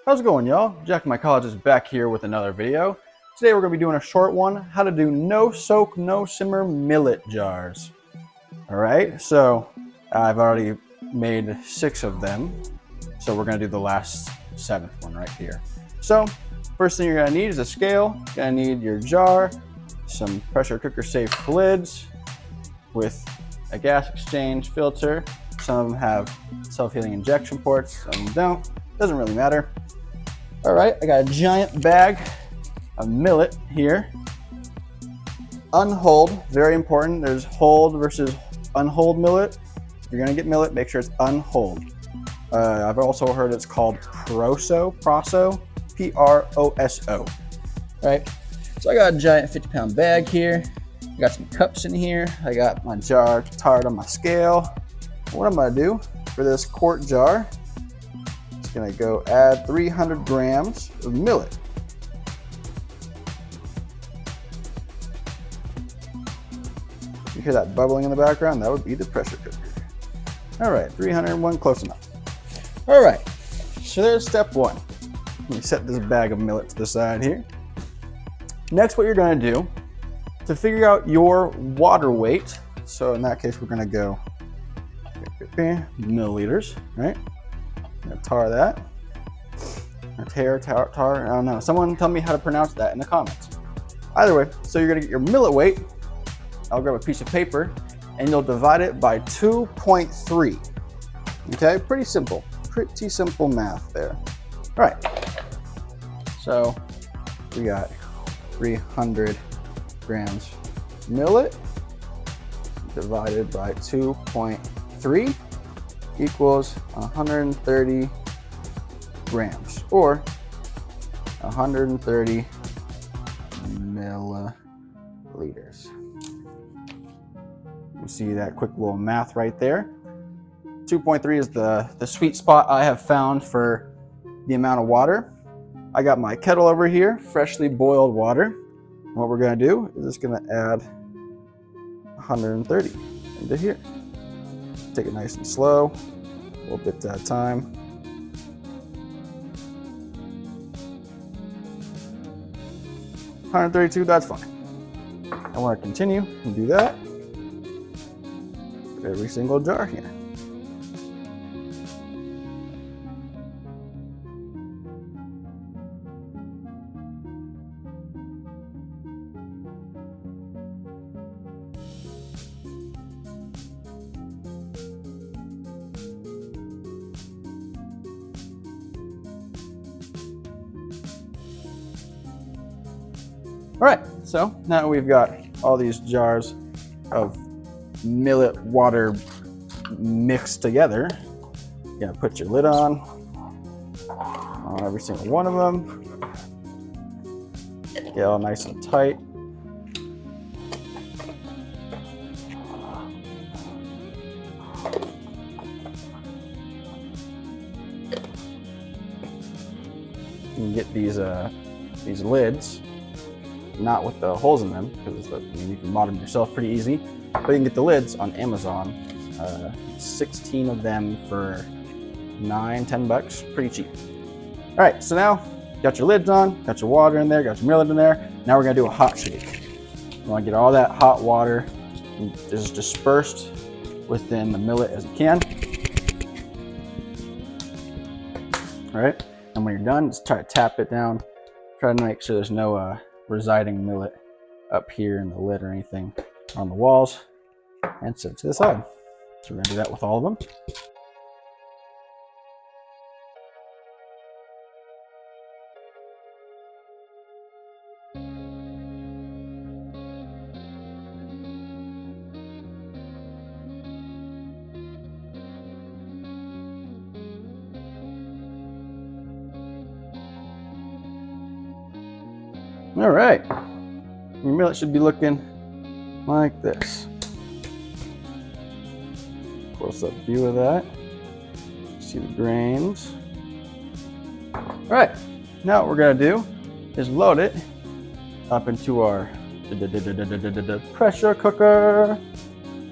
How's it going, y'all? Jack Mycologist back here with another video. Today we're going to be doing a short one, how to do no soak, no simmer millet jars. Alright, so I've already made 6 of them, so we're going to do the last 7th one right here. So, first thing you're going to need is a scale. You're going to need your jar, some pressure cooker safe lids with a gas exchange filter. Some of them have self-healing injection ports, some of them don't. Doesn't really matter. All right, I got a giant bag of millet here. Unhulled, very important. There's hulled versus unhulled millet. If you're gonna get millet, make sure it's unhulled. I've also heard it's called proso, P-R-O-S-O. All right, so I got a giant 50-pound bag here. I got some cups in here. I got my jar tarred on my scale. What I'm gonna do for this quart jar, it's gonna go add 300 grams of millet. You hear that bubbling in the background? That would be the pressure cooker. All right, 301, close enough. All right, so there's step 1. Let me set this bag of millet to the side here. Next, what you're gonna do to figure out your water weight, so in that case, we're gonna go milliliters, right? I'm gonna tar that. Tar, I don't know. Someone tell me how to pronounce that in the comments. Either way, so you're gonna get your millet weight. I'll grab a piece of paper and you'll divide it by 2.3. Okay, pretty simple math there. All right, so we got 300 grams millet divided by 2.3 equals 130 grams, or 130 milliliters. You see that quick little math right there. 2.3 is the sweet spot I have found for the amount of water. I got my kettle over here, freshly boiled water. And what we're gonna do is just gonna add 130 into here. Take it nice and slow, a little bit at a time. 132, that's fine. I want to continue and do that for every single jar here. All right, so now we've got all these jars of millet water mixed together. You gotta put your lid on every single one of them. Get all nice and tight. You can get these lids. Not with the holes in them, because you can mod them yourself pretty easy. But you can get the lids on Amazon. 16 of them for $9-10 bucks, pretty cheap. All right, so now you got your lids on, got your water in there, got your millet in there. Now we're gonna do a hot shake. You wanna get all that hot water just dispersed within the millet as you can. All right, and when you're done, just try to tap it down. Try to make sure there's no residing millet up here in the lid or anything on the walls, and set it to the side. So we're gonna do that with all of them. All right, your millet should be looking like this. Close-up view of that. See the grains. All right, now what we're gonna do is load it up into our pressure cooker.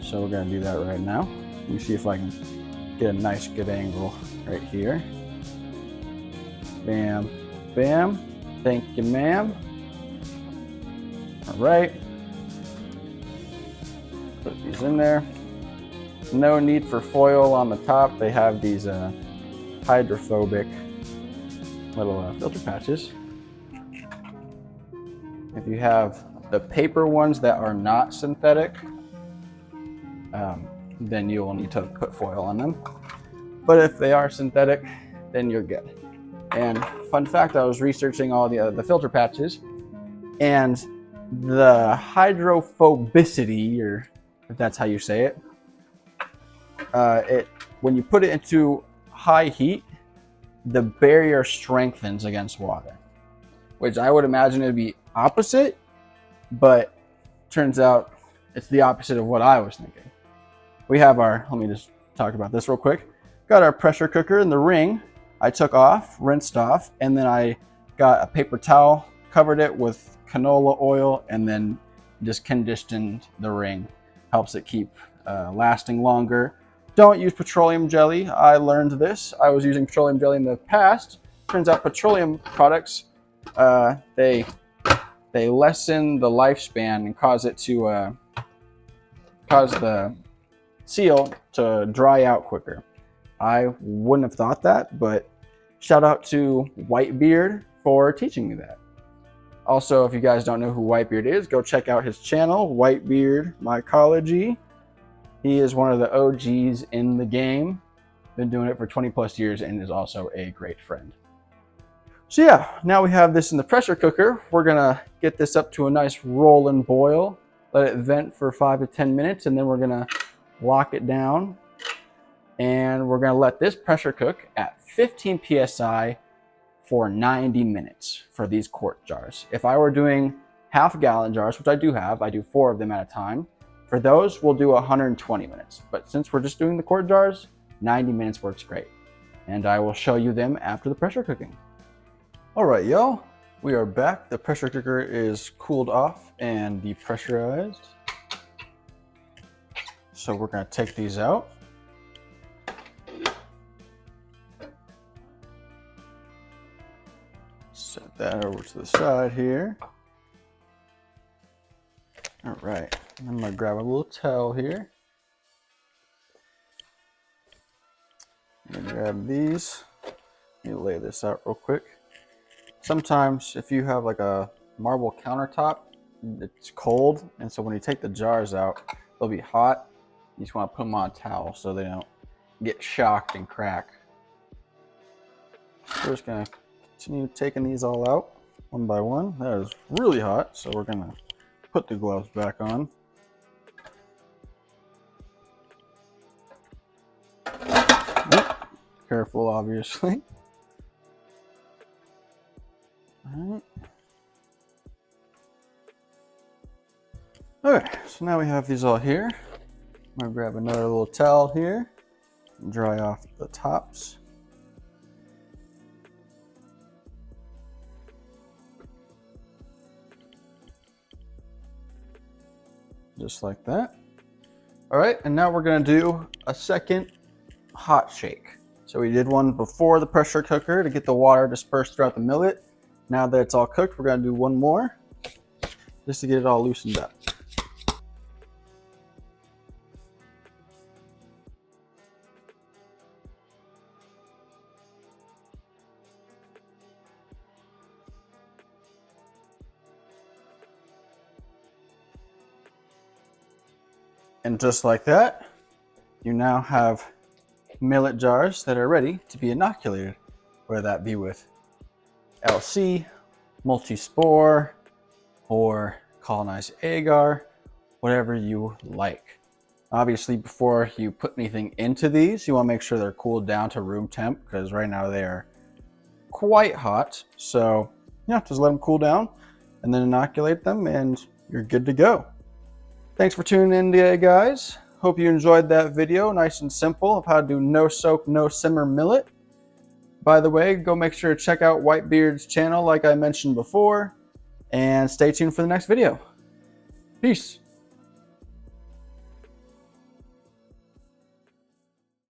So we're gonna do that right now. Let me see if I can get a nice good angle right here. Bam, bam. Thank you, ma'am. All right. Put these in there. No need for foil on the top. They have these hydrophobic little filter patches. If you have the paper ones that are not synthetic, then you will need to put foil on them. But if they are synthetic, then you're good. And fun fact, I was researching all the filter patches, and the hydrophobicity, or if that's how you say it, when you put it into high heat, the barrier strengthens against water, which I would imagine it'd be opposite, but turns out it's the opposite of what I was thinking. We have let me just talk about this real quick. Got our pressure cooker in the ring. I took off, rinsed off, and then I got a paper towel, covered it with canola oil, and then just conditioned the ring. Helps it keep lasting longer. Don't use petroleum jelly. I learned this. I was using petroleum jelly in the past. Turns out petroleum products, they lessen the lifespan and cause it to cause the seal to dry out quicker. I wouldn't have thought that, but shout out to Whitebeard for teaching me that. Also, if you guys don't know who Whitebeard is, go check out his channel, Whitebeard Mycology. He is one of the OGs in the game. Been doing it for 20 plus years and is also a great friend. So yeah, now we have this in the pressure cooker. We're gonna get this up to a nice rolling boil, let it vent for 5 to 10 minutes, and then we're gonna lock it down. And we're gonna let this pressure cook at 15 PSI for 90 minutes for these quart jars. If I were doing half-gallon jars, which I do 4 of them at a time, for those we'll do 120 minutes. But since we're just doing the quart jars, 90 minutes works great. And I will show you them after the pressure cooking. All right, y'all, we are back. The pressure cooker is cooled off and depressurized. So we're gonna take these out. Set that over to the side here. All right, I'm gonna grab a little towel here. I'm gonna grab these. Let me lay this out real quick. Sometimes if you have like a marble countertop, it's cold, and so when you take the jars out, they'll be hot. You just want to put them on a towel so they don't get shocked and crack. We're just gonna continue taking these all out one by one. That is really hot, so we're gonna put the gloves back on. Careful, obviously. All right. Okay, so now we have these all here. I'm gonna grab another little towel here and dry off the tops. Just like that. All right, and now we're gonna do a second hot shake. So we did one before the pressure cooker to get the water dispersed throughout the millet. Now that it's all cooked, we're gonna do one more just to get it all loosened up. And just like that, you now have millet jars that are ready to be inoculated, whether that be with LC, multi-spore, or colonized agar, whatever you like. Obviously, before you put anything into these, you want to make sure they're cooled down to room temp, because right now they are quite hot. So yeah, just let them cool down and then inoculate them and you're good to go. Thanks for tuning in today, guys. Hope you enjoyed that video, nice and simple, of how to do no soak, no simmer millet. By the way, go make sure to check out Whitebeard's channel like I mentioned before, and stay tuned for the next video. Peace.